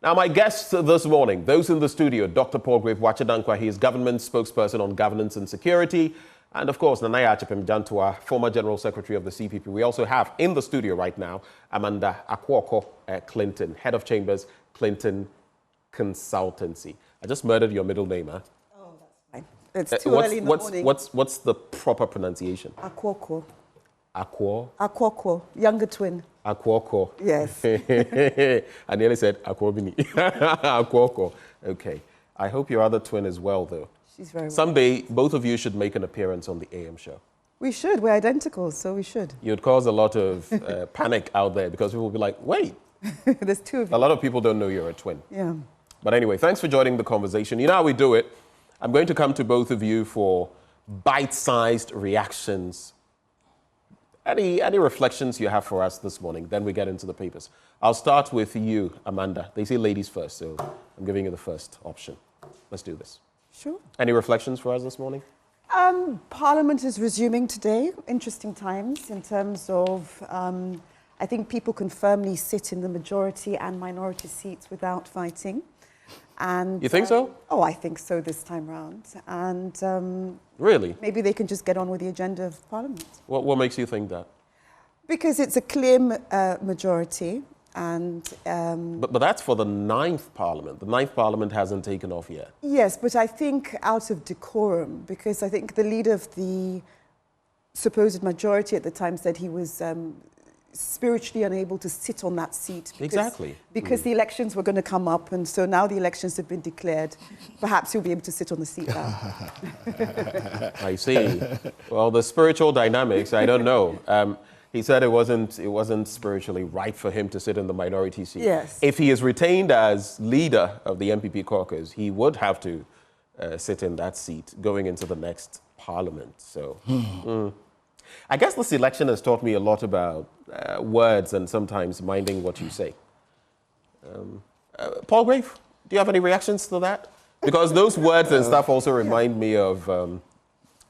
Now, my guests this morning, those in the studio, Dr. Paul Wachidankwa, he is government spokesperson on governance and security. And of course, Nanaya Achepem Jantua, former General Secretary of the CPP. We also have in the studio right now, Amanda Akwoko Clinton, Head of Chambers, Clinton Consultancy. I just murdered your middle name, huh? Oh, that's fine. It's too early in the morning. What's the proper pronunciation? Akwoko. Akwoko, younger twin. Akwoko. Yes. I nearly said Akwobini. Akwoko. Okay. I hope your other twin is well, though. She's very well. Someday, both of you should make an appearance on the AM show. We should. We're identical, so we should. You'd cause a lot of panic out there because people will be like, wait. There's two of you. A lot of people don't know you're a twin. Yeah. But anyway, thanks for joining the conversation. You know how we do it. I'm going to come to both of you for bite-sized reactions. Any reflections you have for us this morning? Then we get into the papers. I'll start with you, Amanda. They say ladies first, so I'm giving you the first option. Let's do this. Sure. Any reflections for us this morning? Parliament is resuming today. Interesting times in terms of, I think people can firmly sit in the majority and minority seats without fighting. And you think so? Oh, I think so this time round. And really? Maybe they can just get on with the agenda of Parliament. What makes you think that? Because it's a clear majority. And but that's for the 9th Parliament. The 9th Parliament hasn't taken off yet. Yes, but I think out of decorum, because I think the leader of the supposed majority at the time said he was spiritually unable to sit on that seat. Because the elections were going to come up, and so now the elections have been declared. Perhaps he'll be able to sit on the seat now. I see. Well, the spiritual dynamics, I don't know. He said it wasn't spiritually right for him to sit in the minority seat. Yes. If he is retained as leader of the MPP caucus, he would have to sit in that seat going into the next Parliament. So I guess this election has taught me a lot about words and sometimes minding what you say. Paul Grave, do you have any reactions to that? Because those words and stuff also remind me of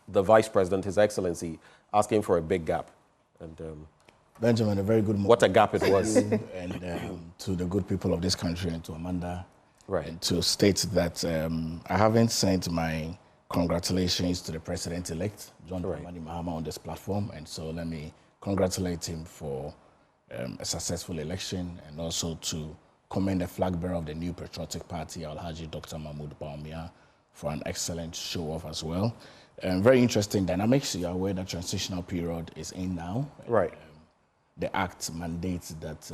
the Vice President, His Excellency, asking for a big gap. And Benjamin, a very good morning. What a gap it was. And to the good people of this country and to Amanda. Right. And to state that I haven't sent my congratulations to the President-elect, John Dramani Mahama, on this platform. And so let me congratulate him for a successful election and also to commend the flag bearer of the new patriotic party, Alhaji Dr. Mahmoud Bawumia, for an excellent show-off as well. Very interesting dynamics. You are aware that transitional period is in now. Right. The Act mandates that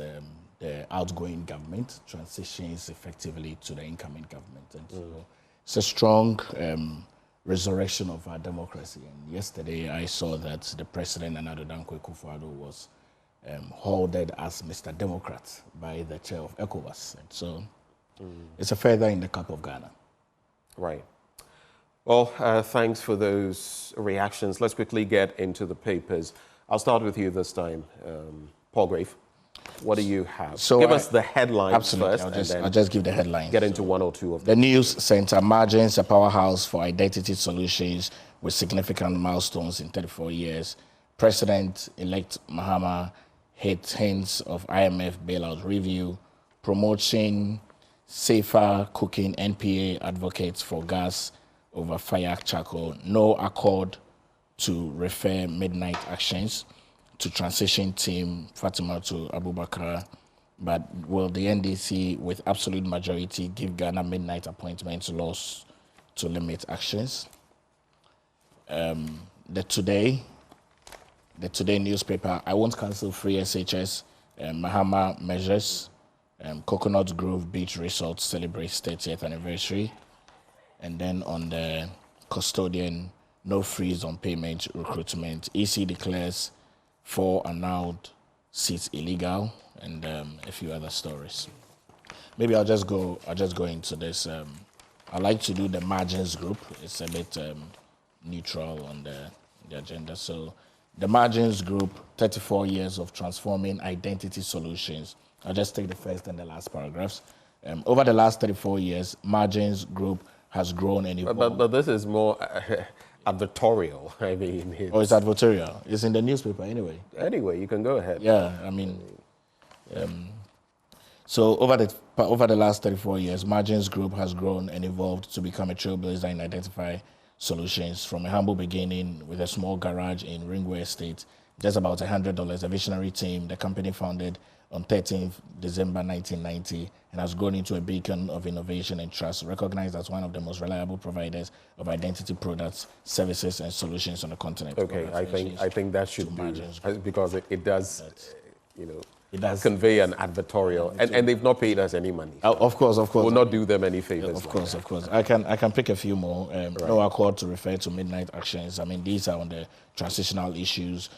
the outgoing government transitions effectively to the incoming government. And so it's a strong resurrection of our democracy. And yesterday I saw that the President, Nana Dankwa Akufo-Addo, was hailed as Mr. Democrat by the chair of ECOWAS. And so it's a feather in the cap of Ghana. Right. Well, thanks for those reactions. Let's quickly get into the papers. I'll start with you this time, Paul Grave. What do you have? So give us the headlines absolutely. first. I'll just give the headlines. Get into one or two of them. The news center margins a powerhouse for identity solutions with significant milestones in 34 years. President-elect Mahama hit hints of IMF bailout review, promoting safer cooking. NPA advocates for gas over fire charcoal. No accord to refer midnight actions to transition team Fatima to Abubakar. But will the NDC with absolute majority give Ghana midnight appointments laws to limit actions? The Today newspaper, I won't cancel free SHS. Mahama measures. Coconut Grove Beach Resort celebrates 30th anniversary. And then on the custodian, no freeze on payment recruitment. EC declares 4 annulled seats illegal, and a few other stories. Maybe I'll just go into this. I like to do the margins group. It's a bit neutral on the agenda. So the margins group, 34 years of transforming identity solutions. I'll just take the first and the last paragraphs. Over the last 34 years, margins group has grown and evolved. But this is more advertorial. I mean, it's advertorial. It's in the newspaper anyway. Anyway, you can go ahead. Yeah, I mean, so over the over the last 34 years, Margins Group has grown and evolved to become a trailblazer in identify solutions. From a humble beginning with a small garage in Ringway Estate, just about $100, a visionary team, the company founded on 13th December 1990 and has grown into a beacon of innovation and trust, recognized as one of the most reliable providers of identity products, services, and solutions on the continent. Okay, I think that should be, because it does, you know, it does convey an advertorial, and they've not paid us any money. So of course. We'll not do them any favors. Of course. I can pick a few more. Right. No accord to refer to midnight actions. I mean, these are on the transitional issues.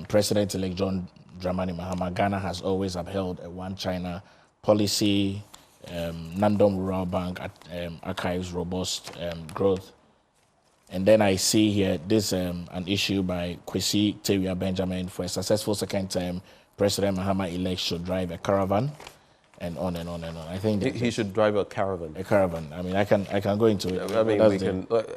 President-elect John Dramani Mahama, Ghana has always upheld a one China policy. Nandom Rural Bank archives robust growth. And then I see here this an issue by Kwesi Tewia Benjamin: for a successful second term, President Mahama-elect should drive a caravan, and on and on and on. I think he should drive a caravan. A caravan. I mean, I can go into it. I mean,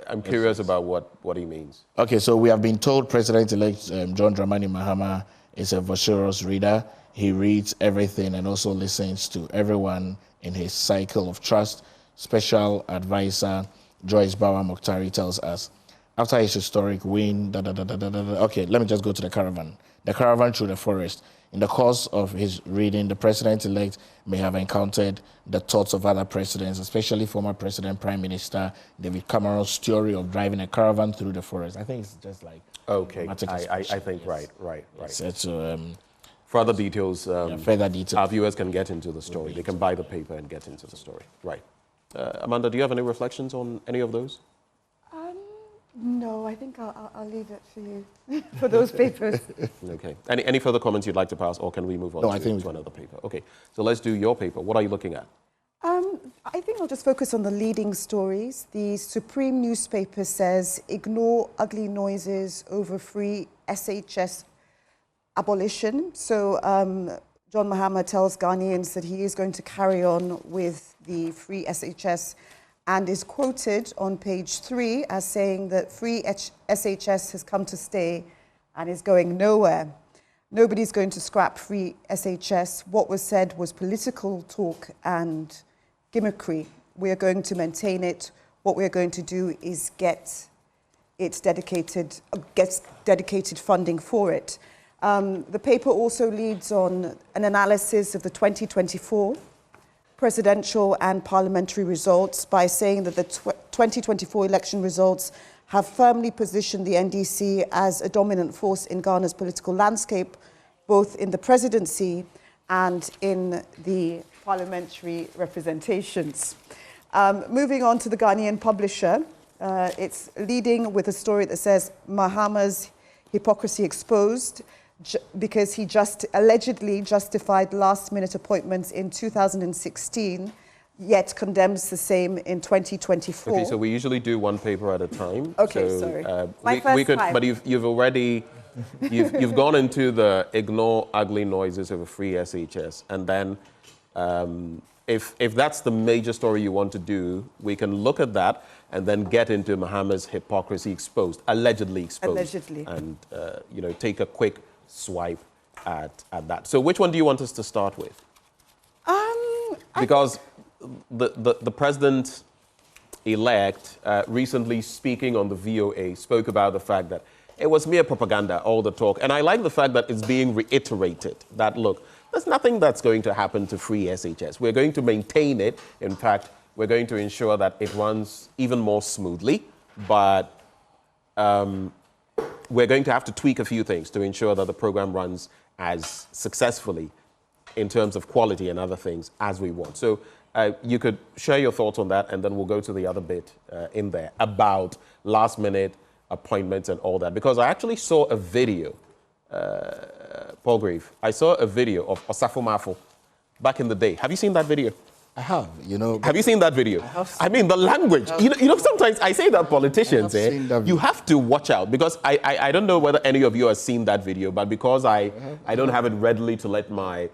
I'm curious about what he means. Okay, so we have been told President-elect John Dramani Mahama is a vociferous reader. He reads everything and also listens to everyone in his cycle of trust. Special advisor Joyce Bawa Mokhtari tells us, after his historic win, okay, let me just go to the caravan. The caravan through the forest. In the course of his reading, the president-elect may have encountered the thoughts of other presidents, especially former President Prime Minister David Cameron's story of driving a caravan through the forest. I think it's just like... Okay, I think, yes. Right. So, further details, further details, our viewers can get into the story. They can buy the paper and get into the story. Right. Amanda, do you have any reflections on any of those? No, I think I'll leave it for you, for those papers. Okay. Any further comments you'd like to pass, or can we move on to another paper? Okay, so let's do your paper. What are you looking at? I think I'll just focus on the leading stories. The Supreme newspaper says, ignore ugly noises over free SHS abolition. So John Mahama tells Ghanaians that he is going to carry on with the free SHS, and is quoted on page 3 as saying that free SHS has come to stay and is going nowhere. Nobody's going to scrap free SHS. What was said was political talk and gimmickry. We are going to maintain it. What we are going to do is get dedicated funding for it. The paper also leads on an analysis of the 2024 presidential and parliamentary results by saying that the 2024 election results have firmly positioned the NDC as a dominant force in Ghana's political landscape, both in the presidency and in the parliamentary representations. Moving on to the Ghanaian publisher, it's leading with a story that says Mahama's hypocrisy exposed, because he allegedly justified last-minute appointments in 2016, yet condemns the same in 2024. Okay, so we usually do one paper at a time. Okay, so, sorry. My first time. But you've already you've gone into the ignore ugly noises of a free SHS, and then if that's the major story you want to do, we can look at that and then get into Mahama's hypocrisy exposed, allegedly exposed, and take a quick swipe at that. So which one do you want us to start with? Because the president-elect recently speaking on the VOA spoke about the fact that it was mere propaganda, all the talk. And I like the fact that it's being reiterated that, look, there's nothing that's going to happen to free SHS. We're going to maintain it. In fact, we're going to ensure that it runs even more smoothly. But we're going to have to tweak a few things to ensure that the program runs as successfully in terms of quality and other things as we want. So you could share your thoughts on that, and then we'll go to the other bit in there about last-minute appointments and all that. Because I actually saw a video, Paul Grave, I saw a video of Osafo Mafo back in the day. Have you seen that video? I have, Have you seen that video? I mean, the language. Sometimes I say that politicians, you have to watch out, because I don't know whether any of you have seen that video, but because I don't have it readily to let my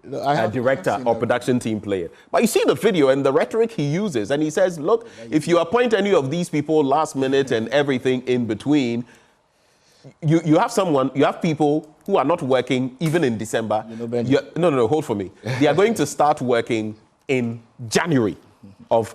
director or production team play it. But you see the video and the rhetoric he uses, and he says, look, if you appoint any of these people last minute and everything in between, you have people who are not working even in December. No, hold for me. They are going to start working in January of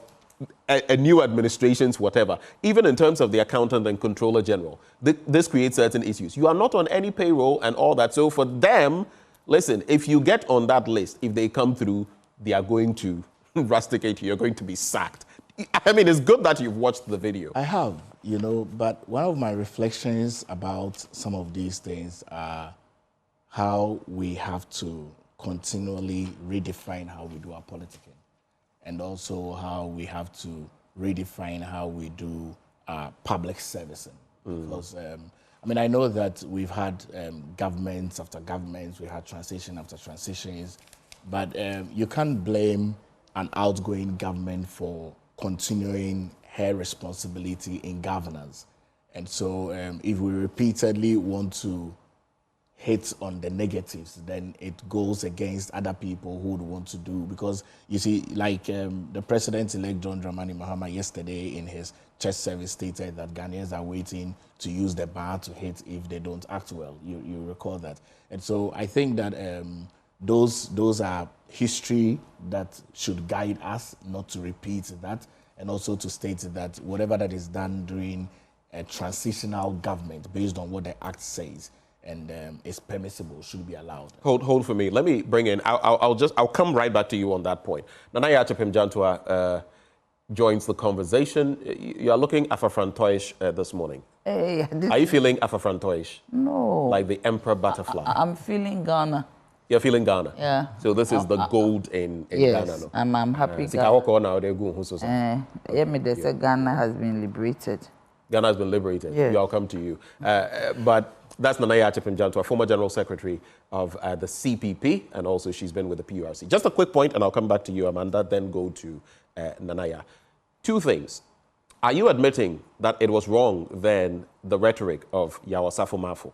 a new administration's whatever, even in terms of the accountant and controller general, this creates certain issues. You are not on any payroll and all that. So for them, listen, if you get on that list, if they come through, they are going to rusticate you. You're going to be sacked. I mean, it's good that you've watched the video. I have, but one of my reflections about some of these things are how we have to continually redefine how we do our politicking, and also how we have to redefine how we do public servicing. Because, I know that we've had governments after governments, we had transition after transitions, but you can't blame an outgoing government for continuing her responsibility in governance. And so if we repeatedly want to hit on the negatives, then it goes against other people who would want to do, because you see, like the President-elect John Dramani Mahama yesterday in his church service stated that Ghanaians are waiting to use the bar to hit if they don't act well. You recall that. And so I think that those are history that should guide us not to repeat that, and also to state that whatever that is done during a transitional government based on what the Act says and is permissible should be allowed. Hold for me. Let me bring in. I'll come right back to you on that point. Nanaya Achepem Jantua joins the conversation. You are looking Afafrantoish this morning. Hey, are you feeling Afafrantoish? No. Like the emperor butterfly? I'm feeling Ghana. You're feeling Ghana? Yeah. So this is the gold in yes, Ghana. No? I'm happy. Ghana has been liberated. Ghana has been liberated. Yes. I'll come to you. But that's Nanaya Achepem Jantua, former General Secretary of the CPP, and also she's been with the PURC. Just a quick point, and I'll come back to you, Amanda, then go to Nanaya. Two things. Are you admitting that it was wrong then, the rhetoric of Yaw Osafo Maafo?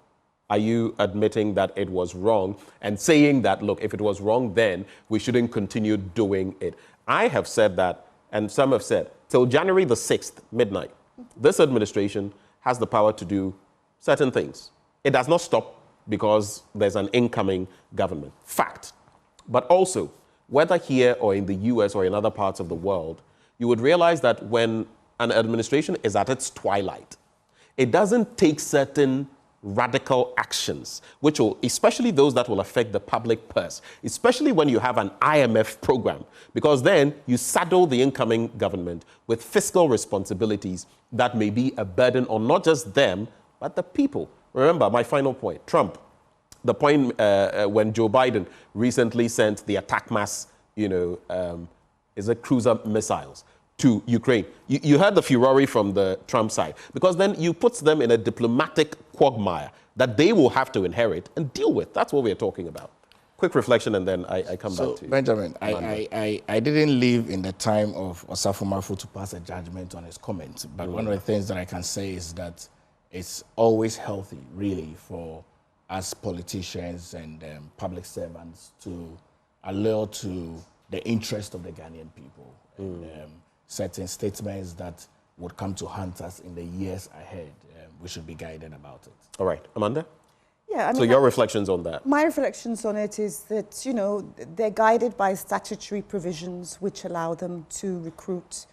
Are you admitting that it was wrong and saying that, look, if it was wrong then, we shouldn't continue doing it? I have said that, and some have said, till January the 6th, midnight, this administration has the power to do certain things. It does not stop because there's an incoming government. Fact. But also, whether here or in the US or in other parts of the world, you would realize that when an administration is at its twilight, it doesn't take certain radical actions, which will, especially those that will affect the public purse, especially when you have an IMF program, because then you saddle the incoming government with fiscal responsibilities that may be a burden on not just them, but the people. Remember, my final point, Trump, the point when Joe Biden recently sent the attack mass, is it cruiser missiles to Ukraine. You heard the furore from the Trump side, because then you put them in a diplomatic quagmire that they will have to inherit and deal with. That's what we're talking about. Quick reflection, and then I come back to you. Benjamin, I didn't live in the time of Osafo Maafo to pass a judgment on his comments, but one of the things that I can say is that it's always healthy, really, for us politicians and public servants to allude to the interest of the Ghanaian people. And, certain statements that would come to haunt us in the years ahead, we should be guided about it. All right. Amanda? Yeah, so your reflections on that? My reflections on it is that, they're guided by statutory provisions which allow them to recruit,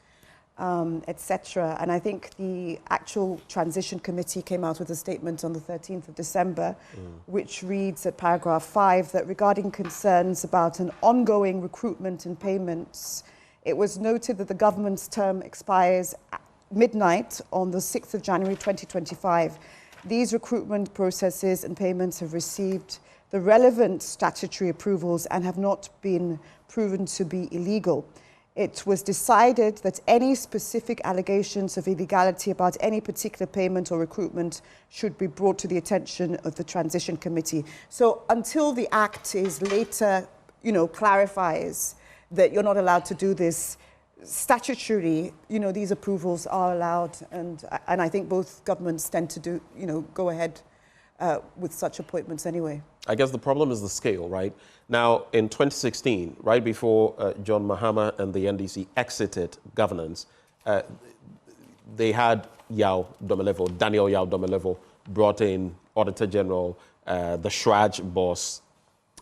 etc. And I think the actual transition committee came out with a statement on the 13th of December, which reads at paragraph 5 that regarding concerns about an ongoing recruitment and payments, it was noted that the government's term expires at midnight on the 6th of January 2025. These recruitment processes and payments have received the relevant statutory approvals and have not been proven to be illegal. It was decided that any specific allegations of illegality about any particular payment or recruitment should be brought to the attention of the Transition Committee. So until the Act is later, clarifies that you're not allowed to do this, statutorily, these approvals are allowed, and I think both governments tend to do, go ahead with such appointments anyway. I guess the problem is the scale, right? Now, in 2016, right before John Mahama and the NDC exited governance, they had Daniel Yaw Domelevo brought in, Auditor General, the Shraj boss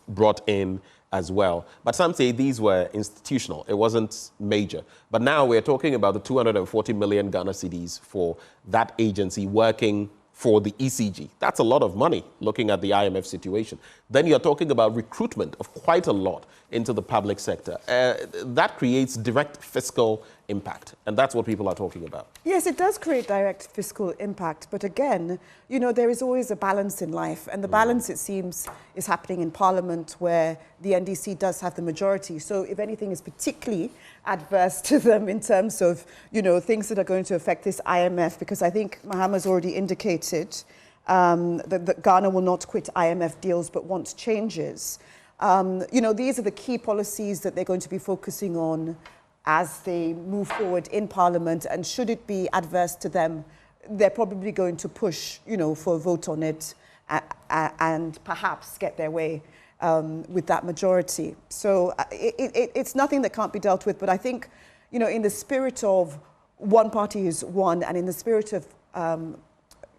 brought in as well. But some say these were institutional. It wasn't major. But now we're talking about the 240 million Ghana cedis for that agency working for the ECG. That's a lot of money looking at the IMF situation. Then you're talking about recruitment of quite a lot into the public sector. That creates direct fiscal impact, and that's what people are talking about. Yes, it does create direct fiscal impact, but again, you know, there is always a balance in life, and the balance, it seems, is happening in Parliament, where the NDC does have the majority. So if anything is particularly adverse to them in terms of, you know, things that are going to affect this IMF, because I think Mahama's already indicated that Ghana will not quit IMF deals but wants changes. You know, these are the key policies that they're going to be focusing on as they move forward in Parliament, and should it be adverse to them, they're probably going to push, you know, for a vote on it and perhaps get their way with that majority. So it's nothing that can't be dealt with, but I think, you know, in the spirit of one party is one, and in the spirit of,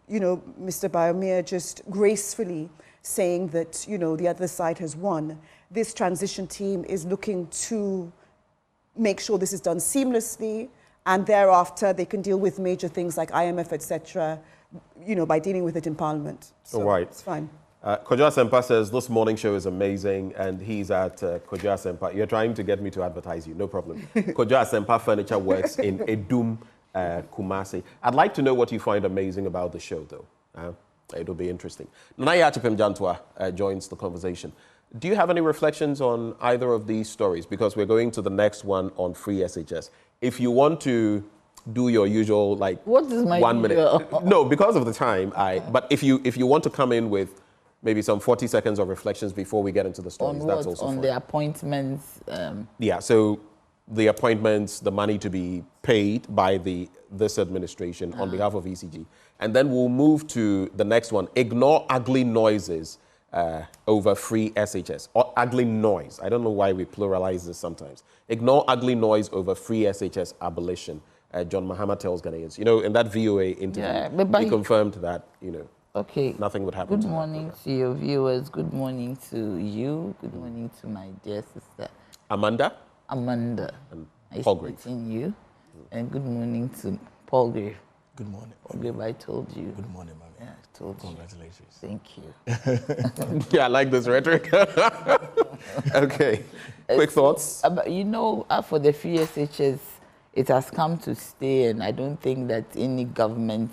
you know, Mr. Biomir just gracefully saying that, you know, the other side has won, this transition team is looking to make sure this is done seamlessly, and thereafter they can deal with major things like IMF, etc., you know, by dealing with it in Parliament. So all right. It's fine. Kojo Asempa says, this morning show is amazing, and he's at Kojo Asempa. You're trying to get me to advertise you, no problem. Kojo Asempa Furniture Works in Edum, Kumasi. I'd like to know what you find amazing about the show, though. It'll be interesting. Nana Achipem Jantwa joins the conversation. Do you have any reflections on either of these stories? Because we're going to the next one on free SHS. If you want to do your usual, like, what is my 1 minute. No, because of the time. But if you want to come in with maybe some 40 seconds of reflections before we get into the stories, on that's what? also on fine. The appointments. Yeah. So the appointments, the money to be paid by this administration on behalf of ECG, and then we'll move to the next one. Ignore ugly noises over free SHS, or ugly noise. I don't know why we pluralize this sometimes. Ignore ugly noise over free SHS abolition. John Mahama tells Ghanaians. You know, in that VOA interview, he confirmed that, you know, okay, nothing would happen. Good morning to your viewers. Good morning to you. Good morning to my dear sister Amanda. And Paul Grave. Meeting you. And good morning to Paul Grave. Good morning. Paul Grave, I told you. Good morning, Mami. Yeah, I told you. Congratulations. Thank you. Yeah, I like this rhetoric. Okay. Quick thoughts? You know, for the free SHS, it has come to stay, and I don't think that any government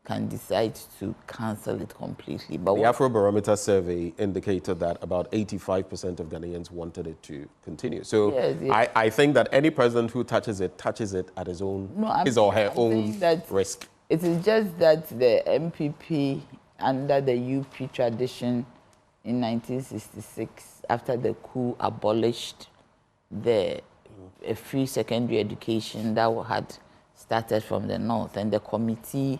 can decide to cancel it completely. But the Afrobarometer survey indicated that about 85% of Ghanaians wanted it to continue. So yes, yes. I think that any president who touches it at his own, his or her own risk. It is just that the MPP, under the UP tradition in 1966, after the coup, abolished the free secondary education that had started from the north, and the committee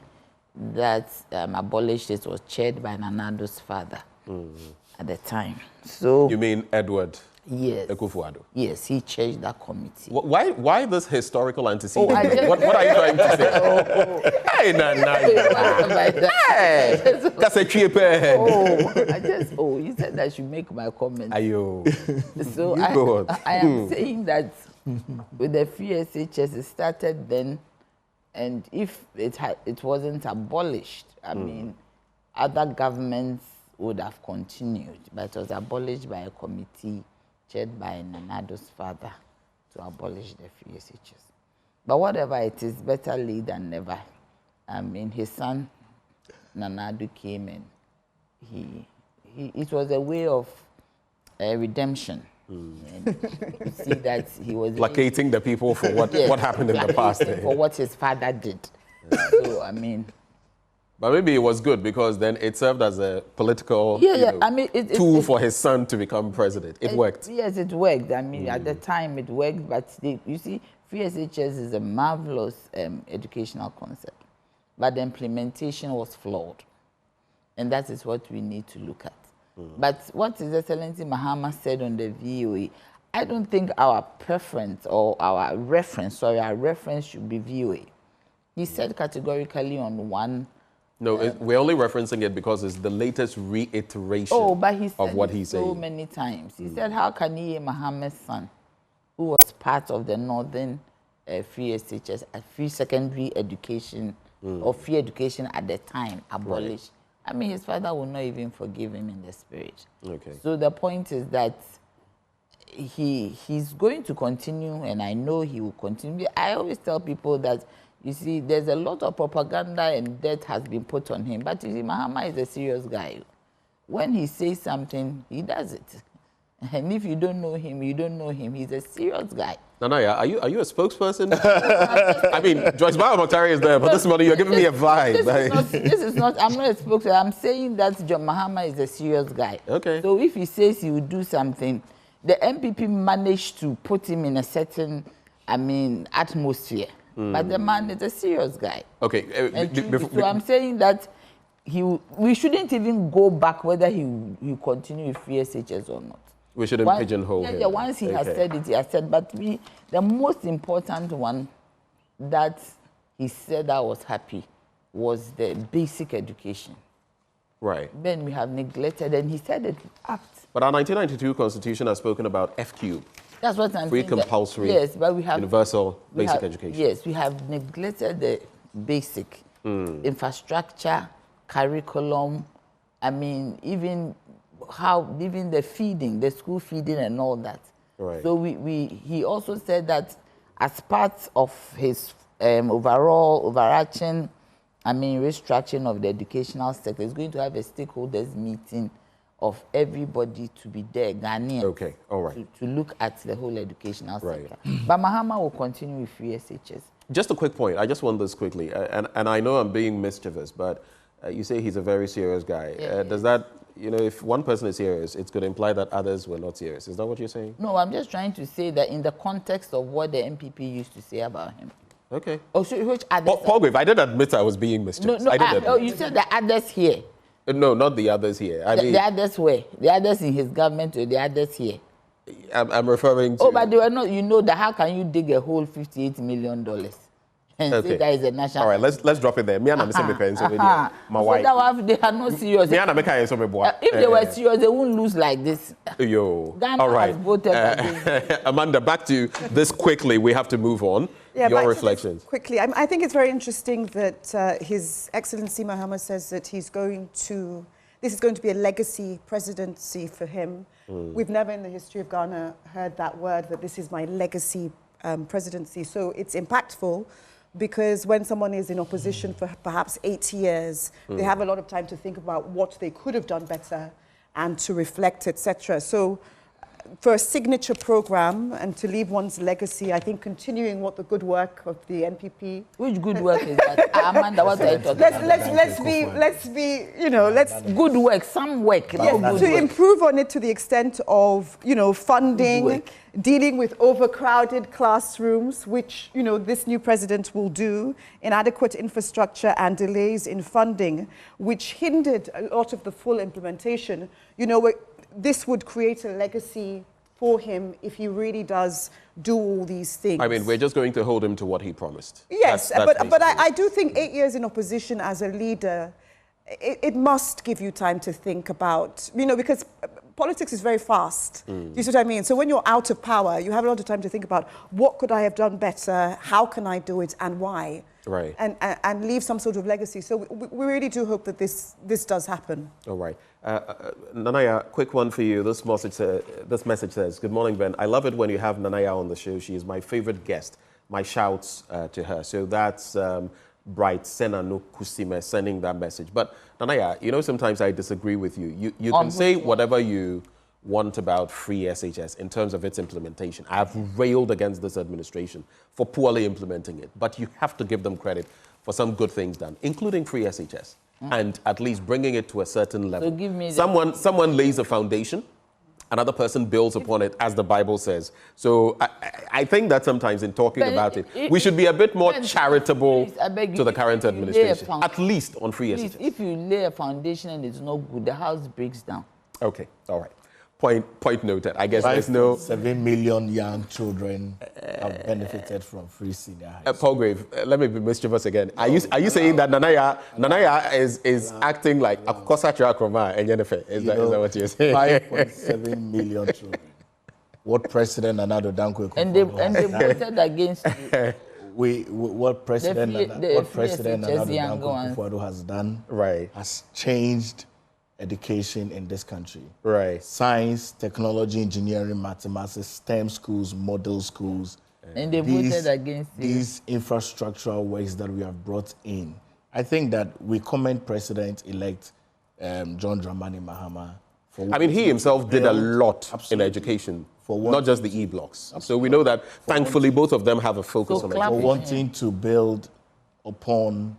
that abolished it was chaired by Nanado's father at the time. So you mean Edward? Yes. Ekufuado? Yes, he chaired that committee. Why this historical antecedent? What are you trying to say? Hey, Nana. Hey! You said I should make my comment. Ayo. So I am saying that with the free SHS, it started then, and if it wasn't abolished, I mean, other governments would have continued, but it was abolished by a committee chaired by Nanado's father to abolish the free SHS. But whatever it is, better late than never. I mean, his son Nanado came, and it was a way of redemption. And you see that he was placating the people for what happened in the past. For what his father did. So, I mean. But maybe it was good, because then it served as a political tool for his son to become president. It worked. Yes, it worked. I mean, at the time it worked, but you see, free SHS is a marvelous educational concept. But the implementation was flawed. And that is what we need to look at. But what His Excellency Mahama said on the VOA, I don't think our preference or our reference should be VOA. He said categorically on one No, we're only referencing it because it's the latest reiteration but he said of what it he's so saying. many times. He said, how can he, Mahama's son, who was part of the Northern free SHS, free secondary education, or free education at the time, abolished? Right. I mean, his father will not even forgive him in the spirit. Okay. So the point is that he's going to continue, and I know he will continue. I always tell people that, you see, there's a lot of propaganda and debt has been put on him. But you see, Mahama is a serious guy. When he says something, he does it. And if you don't know him, you don't know him. He's a serious guy. Nanaya, are you a spokesperson? I mean, Joyce Mahama is there, but this morning you're giving me a vibe. This is not, I'm not a spokesperson. I'm saying that John Mahama is a serious guy. Okay. So if he says he will do something, the MPP managed to put him in a certain, atmosphere. But the man is a serious guy. Okay. So I'm saying that we shouldn't even go back whether he continue with free SHS or not. We shouldn't pigeonhole him. Yeah, once he has said it, he has said. But the most important one that he said I was happy was the basic education. Right. Then we have neglected, and he said it act. But our 1992 Constitution has spoken about F-cube. That's what I'm saying. Free, compulsory, but we have universal basic education. Yes, we have neglected the basic infrastructure, curriculum. Even the feeding, the school feeding and all that. Right. So he also said that as part of his overarching, restructuring of the educational sector, he's going to have a stakeholders meeting of everybody to be there, Ghanaians. Okay, all right. To look at the whole educational sector. But Mahama will continue with free SHS. Just a quick point. I just want this quickly. And I know I'm being mischievous, but you say he's a very serious guy. Does that, if one person is serious, it's going to imply that others were not serious. Is that what you're saying? No, I'm just trying to say that in the context of what the MPP used to say about him. Okay. Oh, so which others? Paul Grave, I did admit I was being mischievous. You said the others here. No, not the others here. The others where? The others in his government or the others here? I'm referring to... Oh, but they were not, that how can you dig a whole $58 million and say that is a national... All right, let's drop it there. They are not serious. If they were serious, they wouldn't lose like this. Ghana all right. Has voted Amanda, back to this quickly. We have to move on. Your reflections. Quickly, I think it's very interesting that His Excellency Mahama says that this is going to be a legacy presidency for him. We've never in the history of Ghana heard that word, that this is my legacy presidency. So it's impactful because when someone is in opposition for perhaps 8 years, they have a lot of time to think about what they could have done better and to reflect, etc. So for a signature program and to leave one's legacy, I think continuing what the good work of the NPP. Which good work is that? Amanda, what are you talking about? Let's good work, some work. Yes, to improve on it to the extent of, funding, dealing with overcrowded classrooms, which, this new president will do, inadequate infrastructure and delays in funding, which hindered a lot of the full implementation. This would create a legacy for him if he really does do all these things. We're just going to hold him to what he promised. Yes, but I do think 8 years in opposition as a leader, it must give you time to think about, because politics is very fast. Do you see what I mean? So when you're out of power, you have a lot of time to think about what could I have done better, how can I do it, and why? Right. And leave some sort of legacy. So we really do hope that this does happen. All right. Nanaya, quick one for you. This message says, good morning, Ben. I love it when you have Nanaya on the show. She is my favorite guest. My shouts to her. So that's Bright Senano Kusime sending that message. But Nanaya, sometimes I disagree with you. You can say whatever you want about free SHS in terms of its implementation. I have railed against this administration for poorly implementing it. But you have to give them credit for some good things done, including free SHS. And at least bringing it to a certain level. So give me someone lays a foundation, another person builds upon it, as the Bible says. So I think that sometimes in talking about it, we should be a bit more charitable to the current administration, at least on free SHS. If you lay a foundation and it's not good, the house breaks down. Okay, all right. Point noted. I guess there's no... 7 million young children have benefited from free senior high school. Palgrave, let me be mischievous again. Are you saying that Nanaya is acting like a Kosacha Kroma and Jennifer? Is that what you're saying? 5.7 million children. What President Nana Dankwa and they voted against it. What President Nana Dankwa has done has changed education in this country. Right. Science, technology, engineering, mathematics, STEM schools, model schools. And they voted against it. These infrastructural works that we have brought in. I think that we commend President-elect John Dramani Mahama. He himself did a lot in education. Not just the E-blocks. So we know that, thankfully, both of them have a focus on education. For wanting to build upon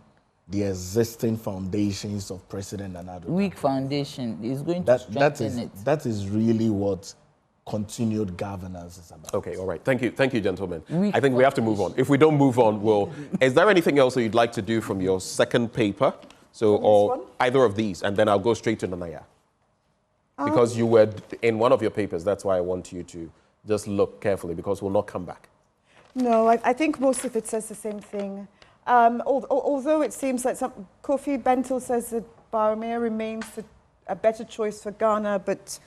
the existing foundations of President Nana. Weak foundation is going to strengthen it. That is really what continued governance is about. Okay, all right. Thank you, gentlemen. I think we have to move on. If we don't move on, is there anything else that you'd like to do from your second paper? Or either of these, and then I'll go straight to Nanaya. Because you were in one of your papers, that's why I want you to just look carefully, because we'll not come back. No, I think most of it says the same thing. Although it seems like Kofi Bentil says that Baromea remains a better choice for Ghana, but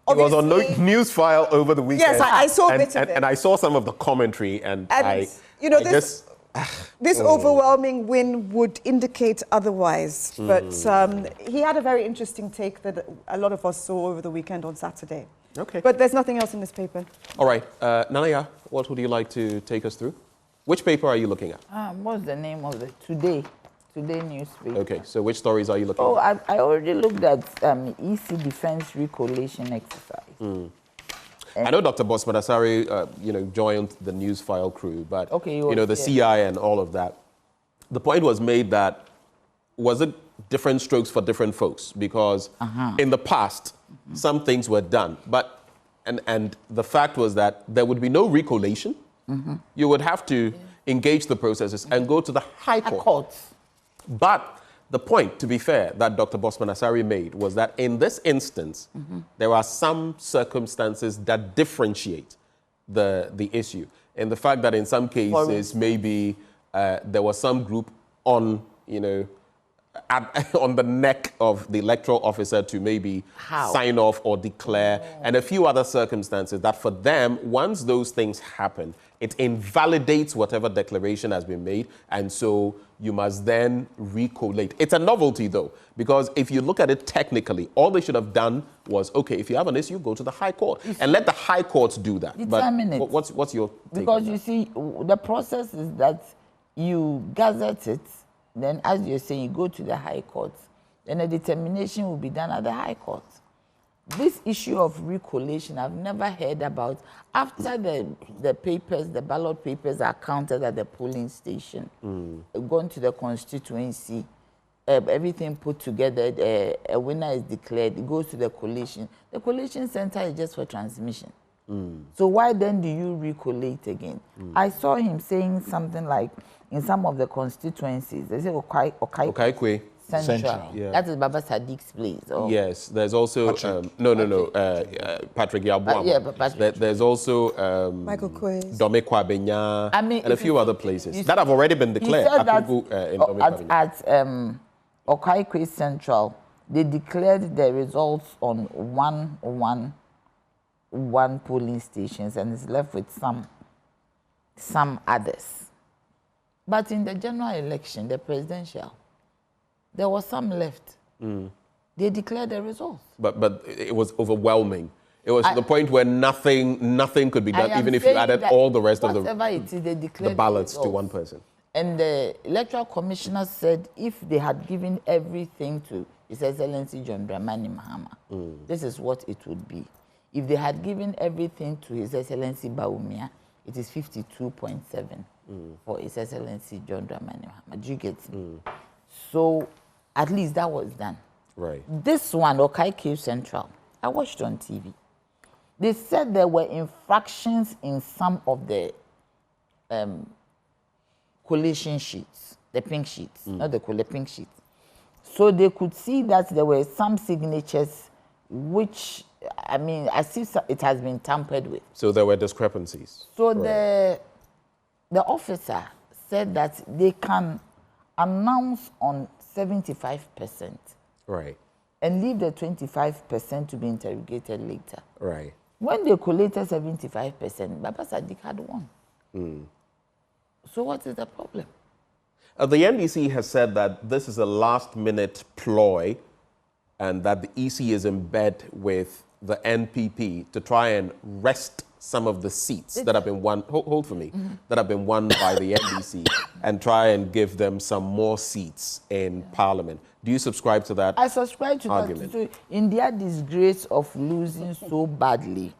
it was on News File over the weekend. Yes, I saw a bit of it. And I saw some of the commentary, and this overwhelming win would indicate otherwise. But he had a very interesting take that a lot of us saw over the weekend on Saturday. Okay. But there's nothing else in this paper. All right. Nanaya, what would you like to take us through? Which paper are you looking at? What's the name of the Today newspaper? Okay, so which stories are you looking at? I already looked at EC Defense Recollation Exercise. I know Dr. Bosman-Asare, joined the News File crew, but the CI and all of that. The point was made that was it different strokes for different folks, because in the past some things were done, but and the fact was that there would be no recollation. You would have to engage the processes and go to the High Court. But the point, to be fair, that Dr. Bosman-Asare made was that in this instance, there are some circumstances that differentiate the issue. And the fact that in some cases, maybe there was some group on, on the neck of the electoral officer to maybe sign off or declare, and a few other circumstances that for them, once those things happen, it invalidates whatever declaration has been made, and so you must then recollate. It's a novelty, though, because if you look at it technically, all they should have done was, okay, if you have an issue, go to the High Court, and let the High Court do that. But what's your take? Because you see, the process is that you gazette it, then as you're saying, you go to the High Court, then a determination will be done at the High Court. This issue of recollation, I've never heard about. After the papers, the ballot papers are counted at the polling station, going to the constituency, everything put together, a winner is declared, it goes to the collation. The collation center is just for transmission. So why then do you recollate again? I saw him saying something like, in some of the constituencies, they say Okaikwe Central. Yeah. That is Baba Sadiq's place. Yes, there's also Patrick Yabwam. There's also Michael Quays, Dome Kwabenya, and a few other places that have already been declared. At Okaikwe Central, they declared the results on one polling stations, and it's left with some others. But in the general election, the presidential, there was some left. They declared the results. But it was overwhelming. It was to the point where nothing could be done, even if you added all the rest of the ballots to one person. And the Electoral Commissioner said if they had given everything to His Excellency John Dramani Mahama, this is what it would be. If they had given everything to His Excellency Bawumia, it is 52.7 for His Excellency John Dramani Mahama. Do you get me? So at least that was done. Right. This one, Okaikwe Central, I watched on TV. They said there were infractions in some of the collation sheets, the pink sheets, not the pink sheets. So they could see that there were some signatures which I mean, as if it has been tampered with. So there were discrepancies. So the officer said that they can announce on 75%. Right. And leave the 25% to be interrogated later. Right. When they collated 75%, Baba Sadiq had won. So what is the problem? The NDC has said that this is a last-minute ploy and that the EC is in bed with the NPP to try and wrest some of the seats that have been won, hold for me, that have been won by the NDC and try and give them some more seats in Parliament. Do you subscribe to that I subscribe to argument? that. So in their disgrace of losing so badly,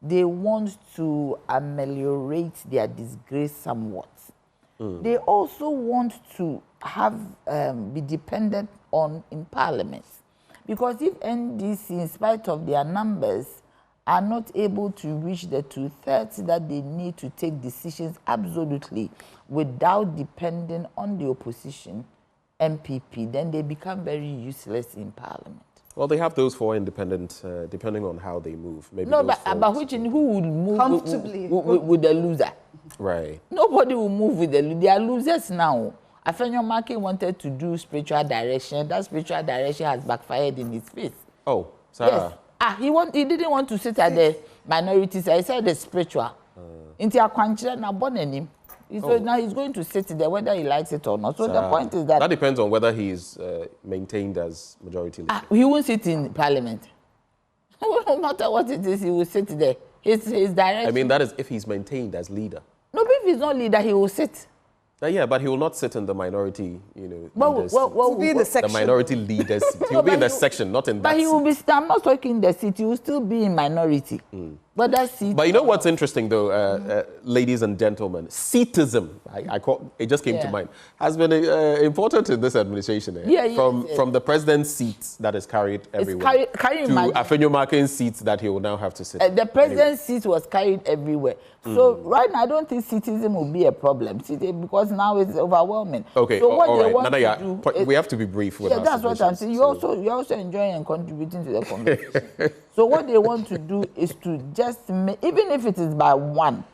they want to ameliorate their disgrace somewhat. They also want to have be dependent on in Parliament. Because if NDC, in spite of their numbers, are not able to reach the 2/3 that they need to take decisions absolutely without depending on the opposition, MPP, then they become very useless in Parliament. Well, they have those 4 independent, depending on how they move. Maybe No, those but who would move comfortably with the loser? Right. Nobody will move with the loser. They are losers now. Afenyo Maki wanted to do spiritual direction. That spiritual direction has backfired in his face. Oh, Sarah. Yes. He didn't want to sit at the minorities. I said the spiritual. Into a country na born him. So now he's going to sit there whether he likes it or not. So the point is that depends on whether he's maintained as majority leader. He won't sit in Parliament. No matter what it is, he will sit there. His direction. I mean, that is if he's maintained as leader. No, but if he's not leader, he will sit. Yeah, but he will not sit in the minority, leaders seat. He'll be in the section. The minority leaders seat. He'll be in the section, not in that But he will seat. be. I'm not talking in the seat. He will still be in minority. But that seat. But you know what's interesting, though, ladies and gentlemen? Seatism, it just came to mind, has been important in this administration. From the president's seats that is carried everywhere to Afenyo Makin's seats that he will now have to sit. The president's seat was carried everywhere. So right now, I don't think seatism will be a problem because now it's overwhelming. Okay, so what all they right. want Nana, to do we have to be brief with our that's what I'm saying. You're also enjoying and contributing to the conversation. So what they want to do is to just make, even if it is by 1,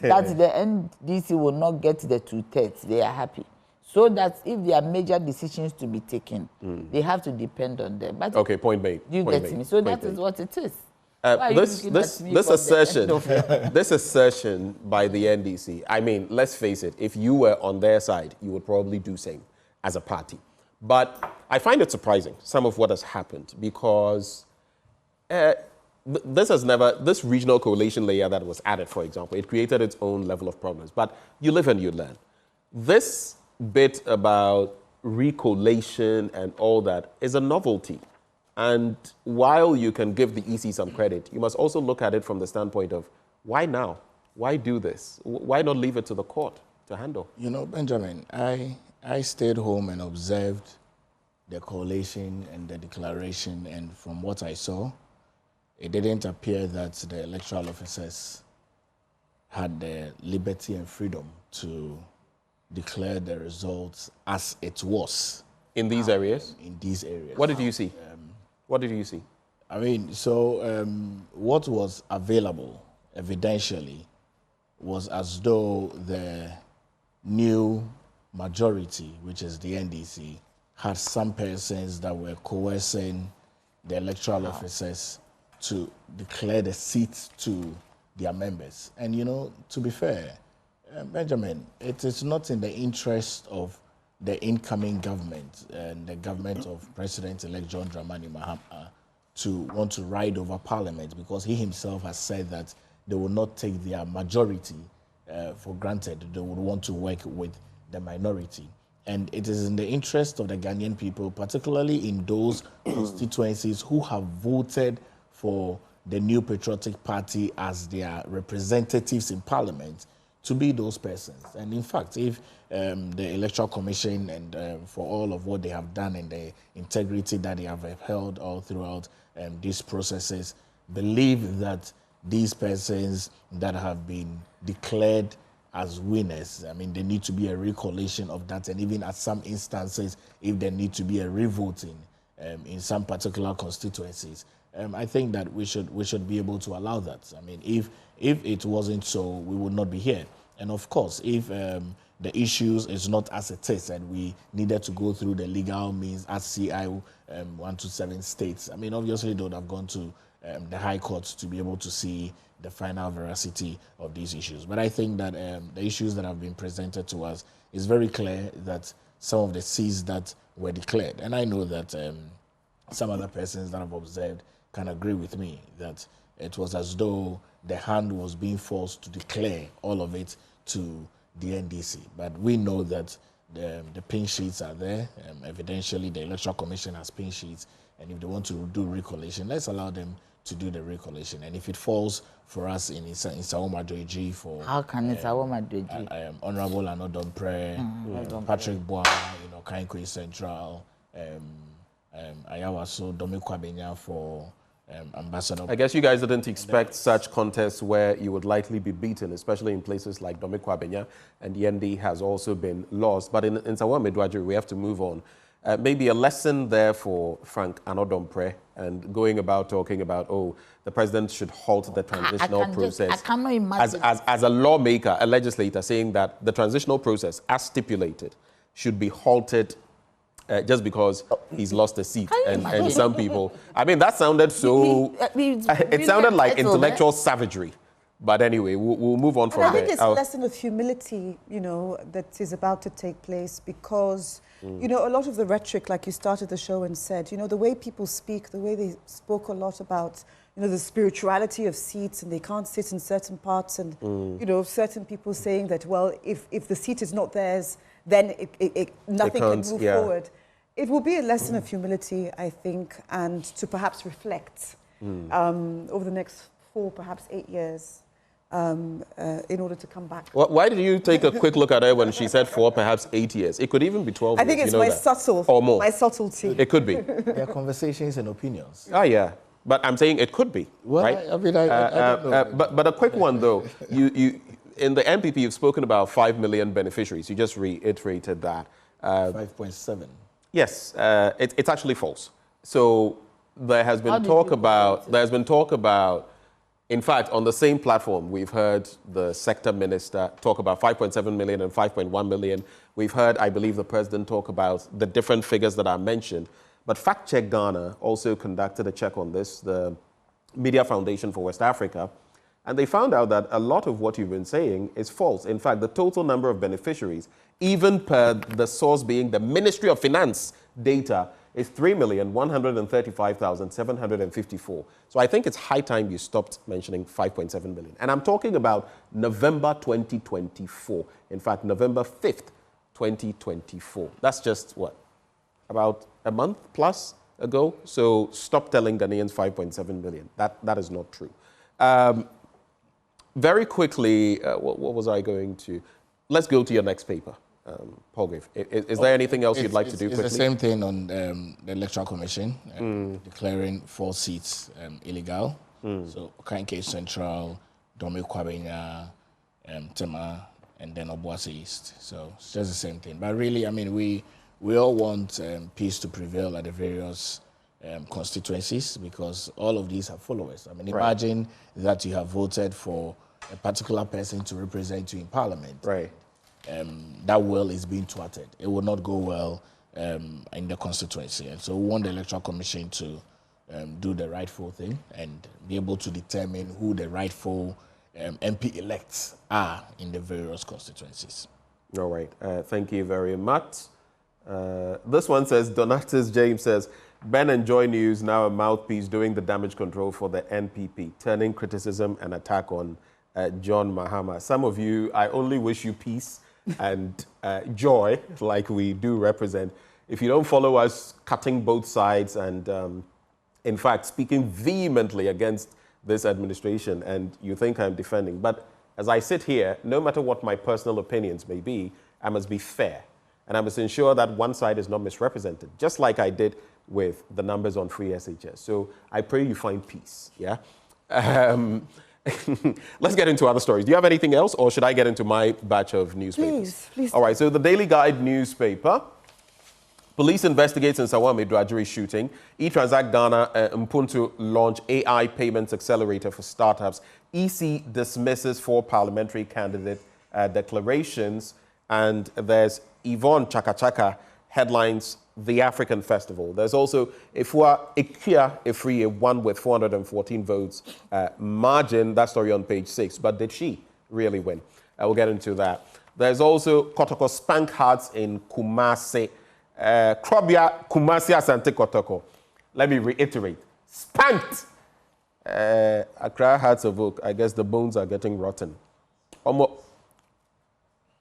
that the NDC will not get the 2/3. They are happy. So that if there are major decisions to be taken, they have to depend on them. But okay, point made. You point get made. me? So point that is made. what it is. This assertion by the NDC, I mean, let's face it, if you were on their side, you would probably do same as a party. But I find it surprising, some of what has happened, because this regional coalition layer that was added, for example, it created its own level of problems. But you live and you learn. This bit about recollation and all that is a novelty. And while you can give the EC some credit, you must also look at it from the standpoint of, why now? Why do this? Why not leave it to the court to handle? You know, Benjamin, I stayed home and observed the coalition and the declaration, and from what I saw, it didn't appear that the electoral officers had the liberty and freedom to declare the results as it was. In these areas? In these areas. What did you see? What did you see? I mean, so what was available evidentially was as though the new majority, which is the NDC, had some persons that were coercing the electoral officers to declare the seats to their members. And, you know, to be fair, Benjamin, it is not in the interest of the incoming government and the government of President-elect John Dramani Mahama to want to ride over Parliament, because he himself has said that they will not take their majority for granted. They would want to work with the minority. And it is in the interest of the Ghanaian people, particularly in those constituencies who have voted for the New Patriotic Party as their representatives in Parliament, to be those persons. And in fact, if the Electoral Commission and for all of what they have done and the integrity that they have upheld all throughout these processes, believe that these persons that have been declared as winners, I mean, there need to be a recollation of that, and even at some instances, if there need to be a revoting in some particular constituencies, I think that we should be able to allow that. I mean, if it wasn't so, we would not be here. And of course, if the issues is not as it is, and we needed to go through the legal means as CI 127 states, I mean, obviously they would have gone to the High Court to be able to see the final veracity of these issues. But I think that the issues that have been presented to us is very clear that some of the seats that were declared, and I know that some other persons that have observed can agree with me that it was as though the hand was being forced to declare all of it to the NDC. But we know that the pin sheets are there. Evidentially, the Electoral Commission has pin sheets, and if they want to do recollation, let's allow them to do the recollation. And if it falls for us in Sawoma Doji for... How can it Sawoma Doji? Honorable Anodom Prayer, Patrick Bois, Kankwe Central, Ayawaso, Domikwa Benya for Ambassador. I guess you guys didn't expect such contests where you would likely be beaten, especially in places like Domikwa Benya, and Yendi has also been lost. But in Sawoma Doji, we have to move on. Maybe a lesson there for Frank Anodompre and going about talking about, oh, the president should halt the transitional process. I cannot imagine. As a lawmaker, a legislator, saying that the transitional process, as stipulated, should be halted just because he's lost a seat. And some people, I mean, that sounded so, it sounded like intellectual savagery. But anyway, we'll move on from there. I think it's a lesson of humility, that is about to take place because, a lot of the rhetoric, like you started the show and said, the way people speak, the way they spoke a lot about, the spirituality of seats and they can't sit in certain parts and, certain people saying that, well, if the seat is not theirs, then nothing can move forward. It will be a lesson of humility, I think, and to perhaps reflect over the next 4, perhaps 8 years. In order to come back. Why did you take a quick look at her when she said 4, perhaps 8 years? It could even be 12 years. I think it's my subtle, or more. My subtlety. It could be. There are conversations and opinions. Oh, yeah. But I'm saying it could be, well, right? I mean, I don't know. But a quick one, though. You in the MPP, you've spoken about 5 million beneficiaries. You just reiterated that. 5.7. Yes. It's actually false. So there has been talk about... In fact, on the same platform, we've heard the sector minister talk about 5.7 million and 5.1 million. We've heard, I believe, the president talk about the different figures that are mentioned. But Fact Check Ghana also conducted a check on this, the Media Foundation for West Africa, and they found out that a lot of what you've been saying is false. In fact, the total number of beneficiaries, even per the source being the Ministry of Finance data, is 3,135,754. So I think it's high time you stopped mentioning 5.7 million. And I'm talking about November 2024. In fact, November 5th, 2024. That's just what? About a month plus ago? So stop telling Ghanaians 5.7 million. That is not true. Very quickly, what was I going to? Let's go to your next paper. Paul, is there anything else you'd like to do quickly? It's the same thing on the Electoral Commission, declaring 4 seats illegal. So, Kankwe Central, Dome Kwabenya, Tema, and then Obuasi East. So, it's just the same thing. But really, I mean, we all want peace to prevail at the various constituencies because all of these have followers. I mean, imagine that you have voted for a particular person to represent you in Parliament. Right. That will is being thwarted. It will not go well in the constituency. And so we want the Electoral Commission to do the rightful thing and be able to determine who the rightful MP-elects are in the various constituencies. All right. Thank you very much. This one says, Donatus James says, Ben and Joy News, now a mouthpiece doing the damage control for the NPP, turning criticism and attack on John Mahama. Some of you, I only wish you peace and joy, like we do represent. If you don't follow us cutting both sides and, in fact, speaking vehemently against this administration, and you think I'm defending. But as I sit here, no matter what my personal opinions may be, I must be fair. And I must ensure that one side is not misrepresented, just like I did with the numbers on free SHS. So I pray you find peace, yeah? Let's get into other stories. Do you have anything else, or should I get into my batch of newspapers? Please. All right, so the Daily Guide newspaper Police investigates in Sawame Drudgery shooting. eTransact Ghana Mpuntu launch AI payments accelerator for startups. EC dismisses 4 parliamentary candidate declarations. And there's Yvonne Chaka Chaka headlines the African Festival. There's also Ifua Ifriye won with 414 votes margin. That story on page 6. But did she really win? We'll get into that. There's also Kotoko Spank Hearts in Kumasi. Krobia Kumasi Asante Kotoko. Let me reiterate. Spanked! Accra Hearts of Oak. I guess the bones are getting rotten. Omo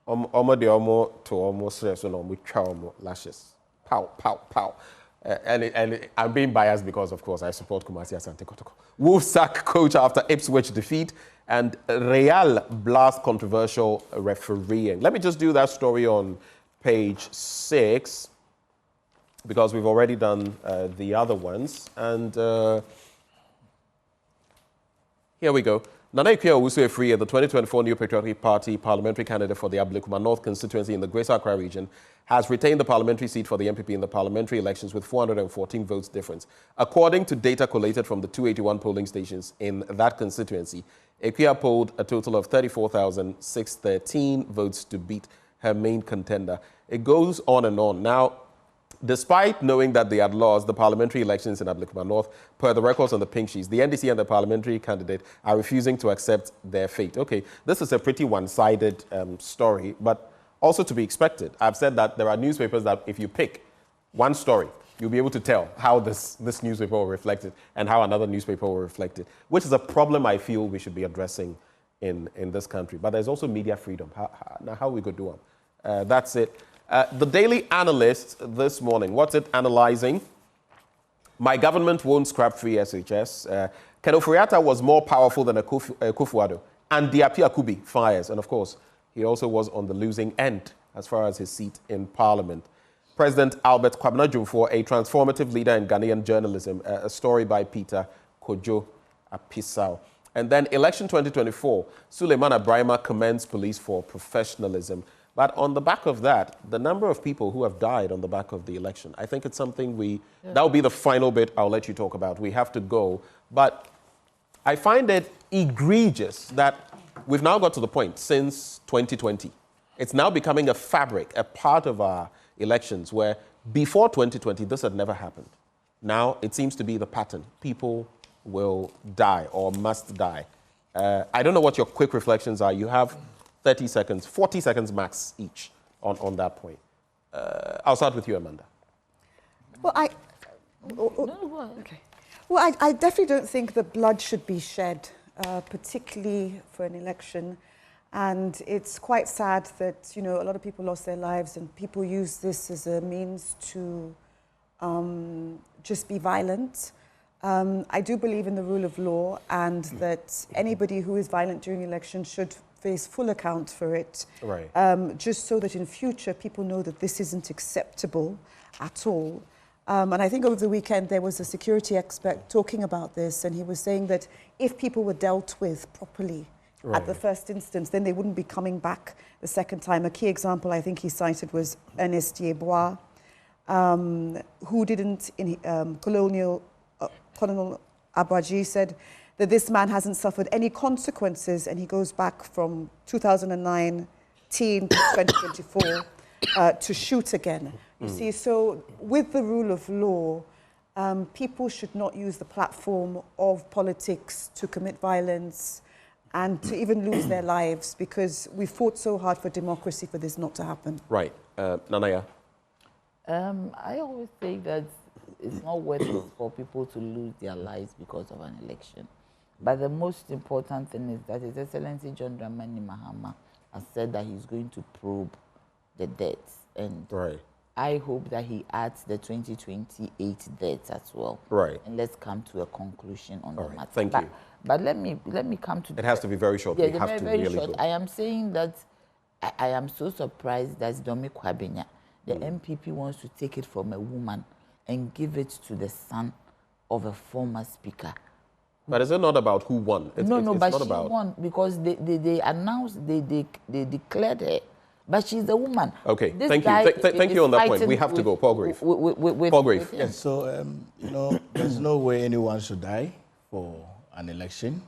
de omo to omo stress on we omo lashes. Pow, pow, pow. And I'm being biased because, of course, I support Kumasi Asante Kotoko. Wolves sack coach after Ipswich defeat. And Real blast controversial refereeing. Let me just do that story on page 6 because we've already done the other ones. And here we go. Nana Owusu Afriyie, the 2024 New Patriotic Party parliamentary candidate for the Ablekuma North constituency in the Greater Accra region, has retained the parliamentary seat for the MPP in the parliamentary elections with 414 votes difference. According to data collated from the 281 polling stations in that constituency, Equia polled a total of 34,613 votes to beat her main contender. It goes on and on. Now, despite knowing that they had lost the parliamentary elections in Ablekuma North, per the records on the pink sheets, the NDC and the parliamentary candidate are refusing to accept their fate. Okay, this is a pretty one-sided story, but also to be expected. I've said that there are newspapers that if you pick one story, you'll be able to tell how this newspaper will reflect it and how another newspaper will reflect it, which is a problem I feel we should be addressing in this country. But there's also media freedom. How we could do it. That's it. The Daily Analyst this morning, what's it analyzing? My government won't scrap free SHS. Ken Ofori-Atta was more powerful than Akufo-Addo. And Diapi Akubi fires. And of course, he also was on the losing end as far as his seat in Parliament. President Albert Kwabena Dwumfour, a transformative leader in Ghanaian journalism, a story by Peter Kojo Apisao. And then election 2024, Suleiman Abrahima commends police for professionalism. But on the back of that, the number of people who have died on the back of the election, I think it's something that will be the final bit I'll let you talk about. We have to go. But I find it egregious that we've now got to the point since 2020. It's now becoming a fabric, a part of our elections where before 2020, this had never happened. Now it seems to be the pattern. People will die or must die. I don't know what your quick reflections are. You have 30 seconds, 40 seconds max each on that point. I'll start with you, Amanda. Well, I definitely don't think that blood should be shed, particularly for an election. And it's quite sad that, a lot of people lost their lives and people use this as a means to just be violent. I do believe in the rule of law and that anybody who is violent during election should face full account for it. Right. Just so that in future people know that this isn't acceptable at all. And I think over the weekend there was a security expert talking about this, and he was saying that if people were dealt with properly at the first instance, then they wouldn't be coming back the second time. A key example I think he cited was Ernest Yeboah, who didn't, Colonel Abaji said that this man hasn't suffered any consequences, and he goes back from 2019 to 2024 to shoot again. You see, so with the rule of law, people should not use the platform of politics to commit violence and to even lose their lives, because we fought so hard for democracy for this not to happen. Right. Nanaya? I always say that it's not worth it for people to lose their lives because of an election. But the most important thing is that His Excellency John Dramani Mahama has said that he's going to probe the deaths. And I hope that he adds the 2028 deaths as well. Right. And let's come to a conclusion on the matter. Thank you. But let me come to... It has to be very short. Yeah, we have to very really short. go. I am saying that I am so surprised that Domi Kwabena, the MPP, wants to take it from a woman and give it to the son of a former speaker. But is it not about who won? But she won because they announced, they declared her but she's a woman. Okay, This thank you. guy Thank you on that point. We have to go. Paul Grave. Paul Grave. Yes, so, you know, there's no way anyone should die for an election.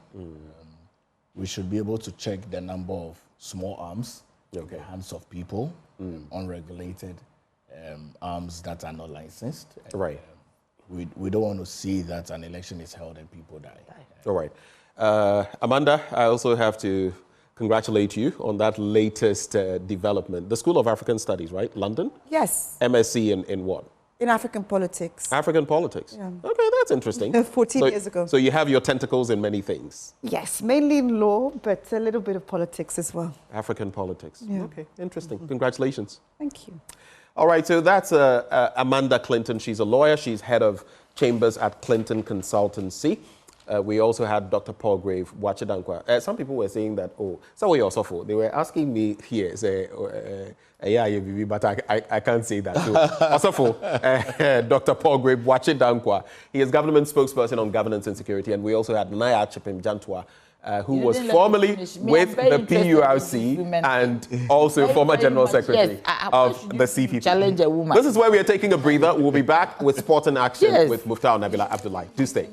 We should be able to check the number of small arms in the hands of people, unregulated arms that are not licensed. Right. We don't want to see that an election is held and people die. All right. Amanda, I also have to congratulate you on that latest development. The School of African Studies, right? London? Yes. MSc in what? In African politics. African politics? Yeah. Okay, that's interesting. 14 years ago. So you have your tentacles in many things. Yes, mainly in law, but a little bit of politics as well. African politics. Yeah. Okay, interesting. Congratulations. Thank you. All right, so that's Amanda Clinton. She's a lawyer. She's head of chambers at Clinton Consultancy. We also had Dr. Paul Grave, Wachidankwa. Some people were saying that, so we also for. They were asking me here, say, but I can't say that. So, also for Dr. Paul Grave, Wachidankwa. He is government spokesperson on governance and security. And we also had Naya Chipim Jantwa, who was formerly with the PURC and also former General Secretary of the CPP. Challenge a woman. This is where we are taking a breather. We'll be back with Sport and Action with Muftar Nabila Abdullahi. Do stay.